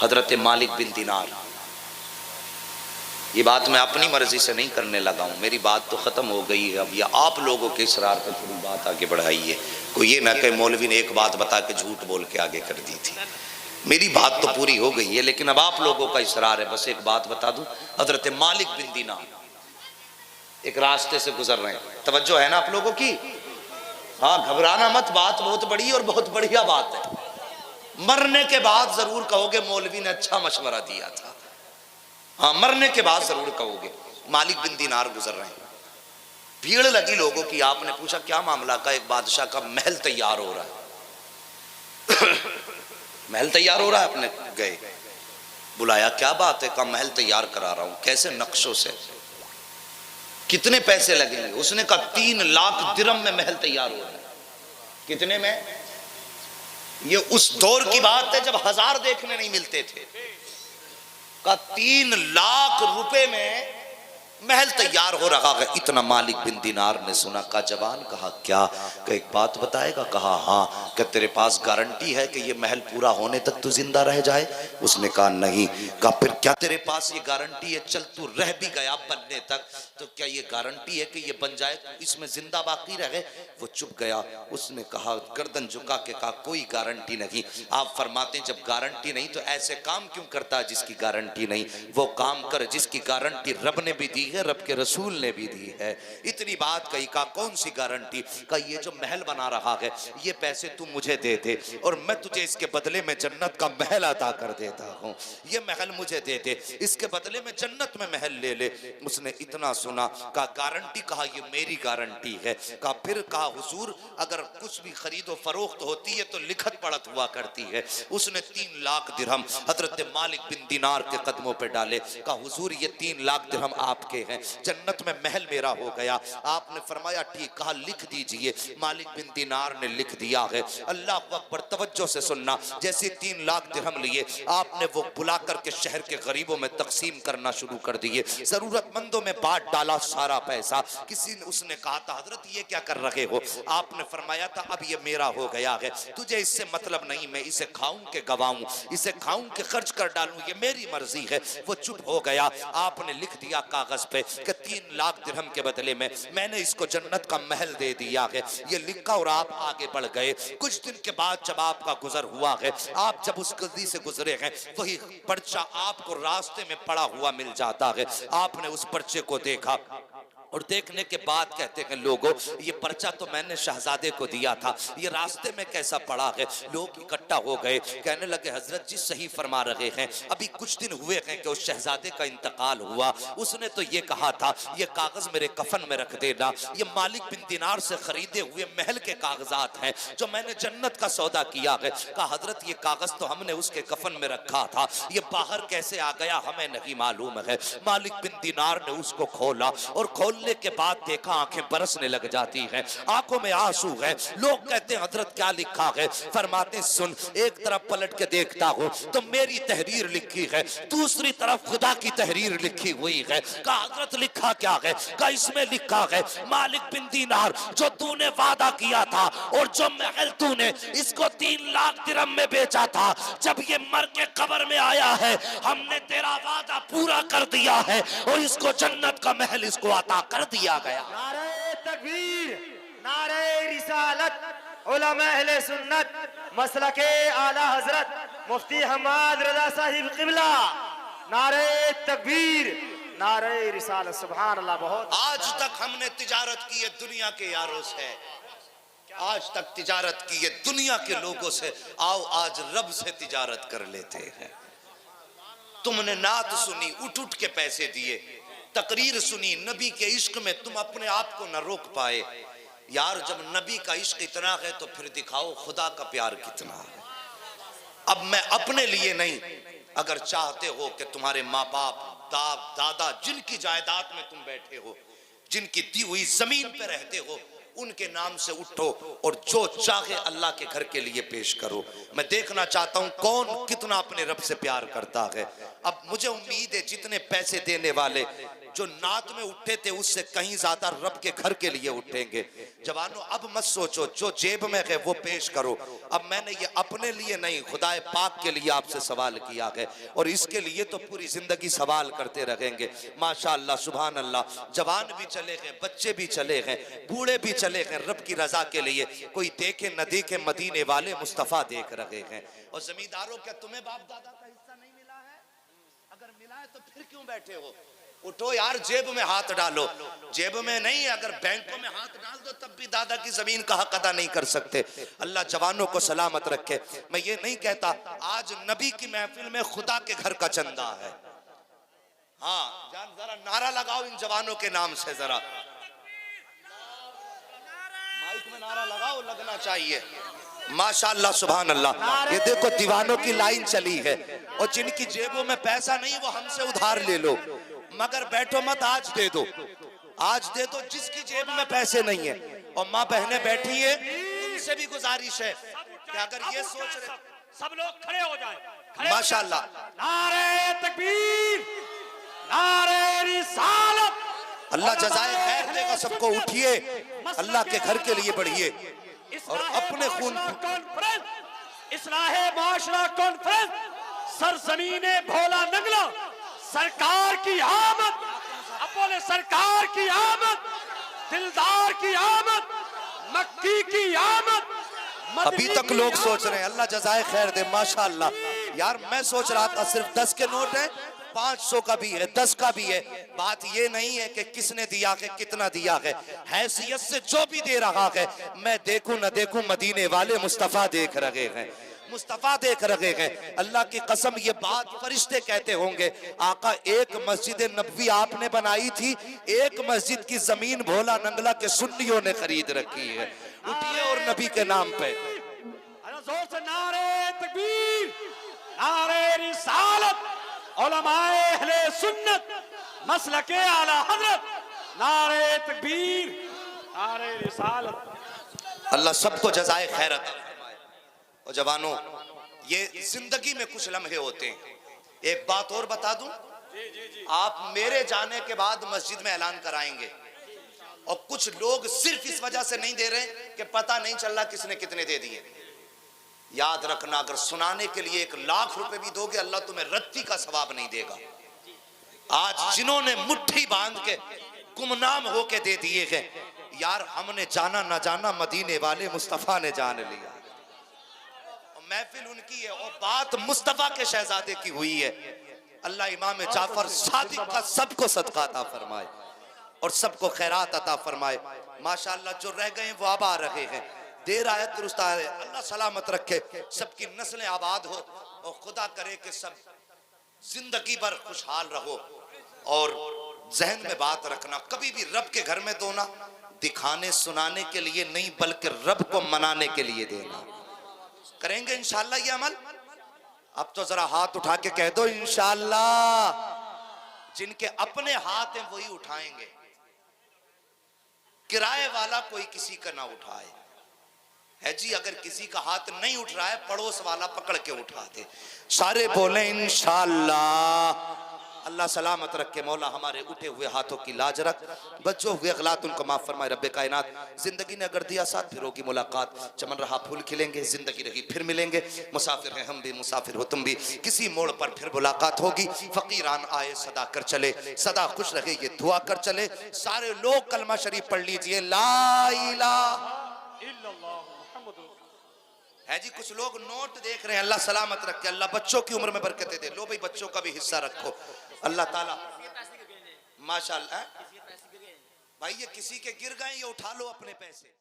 हजरत मालिक बिन दिनार। ये बात मैं अपनी मर्जी से नहीं करने लगा हूँ, मेरी बात तो ख़त्म हो गई है। अब ये आप लोगों के इसरार पर थोड़ी बात आगे बढ़ाई है। कोई ये ना कहे मौलवी ने एक बात बता के झूठ बोल के आगे कर दी थी। मेरी बात तो पूरी हो गई है, लेकिन अब आप लोगों का इसरार है। बस एक बात बता दूं, हजरत मालिक बिन दिनार एक रास्ते से गुजर रहे हैं। तवज्जो है ना आप लोगों की? हाँ, घबराना मत, बात बहुत बड़ी और बहुत बढ़िया बात है। मरने के बाद जरूर कहोगे मौलवी ने अच्छा मशवरा दिया था। हाँ, मरने के बाद जरूर कहोगे। मालिक बिन दिनार गुजर रहे हैं, भीड़ लगी लोगों की। आपने पूछा क्या मामला? का एक बादशाह का महल तैयार हो रहा है। महल तैयार हो रहा है। आपने गए, बुलाया, क्या बात है? का महल तैयार करा रहा हूं। कैसे? नक्शों से। कितने पैसे लगेंगे? उसने कहा 3 लाख दिरहम में महल तैयार हो रहा है। कितने में? ये उस दौर की बात है जब 1000 देखने नहीं मिलते थे। का 3 लाख रुपए में महल तैयार हो रहा है। इतना मालिक बिन दिनार ने सुना। का जवान, कहा क्या? का एक बात बताएगा? कहा हाँ। क्या तेरे पास गारंटी है कि ये महल पूरा होने तक तू जिंदा रह जाए? उसने कहा नहीं। कहा फिर क्या तेरे पास ये गारंटी है? चल तू रह भी गया बनने तक, तो क्या ये गारंटी है कि ये बन जाए, इसमें जिंदा बाकी रहे? वो चुप गया। उसने कहा, गर्दन झुका के कहा कोई गारंटी नहीं। आप फरमाते हैं जब गारंटी नहीं तो ऐसे काम क्यों करता है जिसकी गारंटी नहीं? वो काम कर जिसकी गारंटी रब ने भी दी है, रब के रसूल ने भी दी है। इतनी बात कही। कहा कौन सी गारंटी? कहा ये जो महल बना रहा है ये पैसे तू मुझे दे दे और मैं तुझे इसके बदले में जन्नत का महल अता कर देता हूँ। ये महल मुझे दे दे, इसके बदले में जन्नत में महल ले ले। उसने इतना सुना। कहा गारंटी? कहा ये मेरी गारंटी है। कहा फिर? कहा हुजूर अगर कुछ भी खरीदो फरोख्त होती है तो लिखत पढ़त हुआ करती है। उसने 3 लाख दिरहम हजरत मालिक बिन दिनार के कदमों पे डाले। कहा हुजूर ये 3 लाख दिरहम आपके हैं, जन्नत में महल मेरा हो गया। आपने फरमाया ठीक। कहा लिख दीजिए। मालिक बिन दिनार ने लिख दिया है। अल्लाह अकबर, तवज्जो से सुनना। जैसे 3 लाख दिरहम लिए आपने वो बुला करके शहर के गरीबों में तकसीम करना शुरू कर दिए। जरूरतमंदों में बांट डाला सारा पैसा। किसी ने उसने कहा था हजरत ये क्या कर रहे हो? आपने फरमाया था अब ये मेरा हो गया है, तुझे इससे मतलब नहीं, मैं इसे खाऊं के गवाऊं, इसे खाऊं के खर्च कर डालूं, ये मेरी मर्जी है। वो चुप हो गया। आपने लिख दिया कागज पे कि 3 लाख दिरहम के बदले में मैंने इसको जन्नत का महल दे दिया है। ये लिखा और आप आगे बढ़ गए। कुछ दिन के बाद जब आपका गुजर हुआ है, आप जब उस गली से गुजरे हैं, वही पर्चा आपको रास्ते में पड़ा हुआ मिल जाता है। आपने उस पर्चे को देखा और देखने के बाद कहते हैं लोगों ये पर्चा तो मैंने शहजादे को दिया था, ये रास्ते में कैसा पड़ा है? लोग इकट्ठा हो गए, कहने लगे हजरत जी सही फरमा रहे हैं, अभी कुछ दिन हुए हैं कि उस शहजादे का इंतकाल हुआ। उसने तो ये कहा था ये कागज मेरे कफन में रख देना, ये मालिक बिन दिनार से खरीदे हुए महल के कागजात हैं जो मैंने जन्नत का सौदा किया है। कहा हजरत ये कागज तो हमने उसके कफन में रखा था, ये बाहर कैसे आ गया हमें नहीं मालूम है। मालिक बिन दिनार ने उसको खोला और खोलने के बाद देखा आंखें बरसने लग जाती हैं, आंखों में आंसू है। लोग कहते हैं हजरत क्या लिखा है? फरमाते सुन, एक तरफ पलट के देखता हूं तो मेरी तहरीर लिखी है, दूसरी तरफ खुदा की तहरीर लिखी हुई है। कहा हजरत लिखा क्या है? कहा इसमें लिखा है मालिक बिन दिनार जो तूने वादा किया था और जो महल तूने इसको 3 लाख दिरहम में बेचा था, जब ये मर के कब्र में आया है हमने तेरा वादा पूरा कर दिया है और इसको जन्नत का महल इसको अता कर दिया गया। नारे तकबीर, नारे रिसालत, उलमा अहले सुन्नत, मसलके आला हजरत मुफ्ती हम्माद रजा साहिब किबला, नारे तकबीर, नारे रिसालत, सुभान अल्लाह। बहुत आज तक हमने तिजारत की है दुनिया के यारों से, आज तक तिजारत की है दुनिया के लोगों से, आओ आज रब से तिजारत कर लेते हैं। तुमने नात सुनी, उठ उठ के पैसे दिए, तकरीर सुनी नबी के इश्क में, तुम अपने आप को न रोक पाए। यार जब नबी का इश्क इतना है तो फिर दिखाओ खुदा का प्यार कितना है। अब मैं अपने लिए नहीं, अगर चाहते हो कि तुम्हारे माँ बाप दादा जिनकी जायदाद में तुम बैठे हो, जिनकी दी हुई जमीन पे रहते हो, उनके नाम से उठो और जो चाहे अल्लाह के घर के लिए पेश करो। मैं देखना चाहता हूं कौन कितना अपने रब से प्यार करता है। अब मुझे उम्मीद है जितने पैसे देने वाले, जो नात में उठे थे उससे कहीं ज्यादा रब के घर के लिए उठेंगे। जवानों अब मत सोचो जो जेब में है वो पेश करो। अब मैंने ये अपने लिए नहीं खुदाए पाक के लिए आपसे सवाल किया है और इसके लिए तो पूरी जिंदगी सवाल करते रहेंगे। माशाअल्लाह सुभान अल्लाह, जवान भी चले गए, बच्चे भी चले गए, बूढ़े भी चले गए रब की रजा के लिए। कोई देखे न देखे मदीने वाले मुस्तफा देख रहे हैं। और जमींदारों क्या तुम्हें बाप दादा का हिस्सा नहीं मिला है? अगर मिला है तो फिर क्यों बैठे हो? उठो यार, जेब में हाथ डालो। जेब में नहीं, अगर बैंकों में हाथ डाल दो तब भी दादा की जमीन का हक अदा नहीं कर सकते। अल्लाह जवानों को सलामत रखे। मैं ये नहीं कहता आज नबी की महफिल में खुदा के घर का चंदा है। हाँ जान, जरा नारा लगाओ इन जवानों के नाम से, जरा माइक में नारा लगाओ, लगना चाहिए। माशाअल्लाह सुभान अल्लाह। ये देखो दीवानों की लाइन चली है और जिनकी जेबों में पैसा नहीं वो हमसे उधार ले लो, मगर बैठो मत, आज दे दो, आज दे दो जिसकी जेब में पैसे नहीं है। और माँ बहनें बैठी है, उनसे भी गुजारिश है कि अगर ये सोच रहे सब लोग खड़े हो जाए। माशाअल्लाह, नारे तकबीर, नारे रिसालत। अल्लाह जज़ाए खैर देगा सबको। उठिए, अल्लाह के घर के लिए बढ़िए और अपने खून कॉन्फ्रेंस, इस्लाहे माशरा कॉन्फ्रेंस, सरजमीने भोला नगला, सरकार की आमद। अब बोले सरकार की आमद, दिलदार की आमद, मक्की की आमद। अभी तक लोग सोच रहे हैं, अल्लाह जज़ाए खैर दे। माशाअल्लाह यार, मैं सोच रहा था सिर्फ 10 के नोट है, 500 का भी है, 10 का भी है। बात ये नहीं है कि किसने दिया है, कितना दिया है, हैसियत से जो भी दे रहा है, मैं देखूं न देखूं मदीने वाले मुस्तफा देख रहे हैं, मुस्तफा देख रहे हैं। अल्लाह की कसम ये बात फरिश्ते कहते होंगे। आका एक मस्जिद नबवी आपने बनाई थी, एक मस्जिद की जमीन भोला नंगला के सुन्नियों ने खरीद रखी है। उठिए और नबी के नाम पे जोर से नारे तकबीर, नारे रिसालत, उलमाए अहले सुन्नत, मसलके आला हजरत, नारे तकबीर, नारे रिसालत। अल्लाह सबको जज़ाए खैर अता फरमाए। और जवानों, ये जिंदगी में कुछ लम्हे होते हैं। एक बात और बता दूं, आप मेरे जाने के बाद मस्जिद में ऐलान कराएंगे और कुछ लोग सिर्फ इस वजह से नहीं दे रहे कि पता नहीं चल रहा किसने कितने दे दिए। याद रखना, अगर सुनाने के लिए 1 लाख रुपए भी दोगे, अल्लाह तुम्हें रत्ती का सवाब नहीं देगा। आज जिन्होंने मुट्ठी बांध के गुमनाम होके दे दिए हैं, यार हमने जाना ना जाना, मदीने वाले मुस्तफा ने जान लिया। और महफिल उनकी है और बात मुस्तफा के शहजादे की हुई है। अल्लाह इमाम जाफर सादिक का सबको सदका अता फरमाए और सबको खैरात अता फरमाए। माशाअल्लाह जो रह गए वो अब आ रहे हैं। देर आए दुरुस्त आए, अल्लाह सलामत रखे, सबकी नस्लें आबाद हो और खुदा करे कि सब जिंदगी भर खुशहाल रहो। और जहन में बात रखना, कभी भी रब के घर में दो ना, दिखाने सुनाने के लिए नहीं बल्कि रब को मनाने के लिए देना। करेंगे इंशाअल्लाह ये अमल? अब तो जरा हाथ उठा के कह दो इंशाअल्लाह। जिनके अपने हाथ हैं वही उठाएंगे, किराए वाला कोई किसी का ना उठाए। है जी, अगर किसी का हाथ नहीं उठ रहा है, पड़ोस वाला पकड़ के उठा दे। सारे बोले इंशाअल्लाह। अल्लाह सलामत रखे, मौला हमारे उठे हुए हाथों की लाज रख, बच्चों हुए गलत उनको माफ फरमाए रब्बे कायनात। जिंदगी ने अगर दिया साथ फिर होगी मुलाकात, चमन रहा फूल खिलेंगे, जिंदगी रही फिर मिलेंगे। मुसाफिर हैं हम भी, मुसाफिर हो तुम भी, किसी मोड़ पर फिर मुलाकात होगी। फकीरान आए सदा कर चले, सदा खुश रहे ये दुआ कर चले। सारे लोग कलमा शरीफ पढ़ लीजिए, ला इलाहा इल्लल्लाह। है जी, कुछ लोग नोट देख रहे हैं, अल्लाह सलामत रखे, अल्लाह बच्चों की उम्र में बरकतें दे। लो भाई बच्चों का भी हिस्सा रखो, अल्लाह ताला माशाअल्लाह। भाई ये किसी के गिर गए, ये उठा लो अपने पैसे।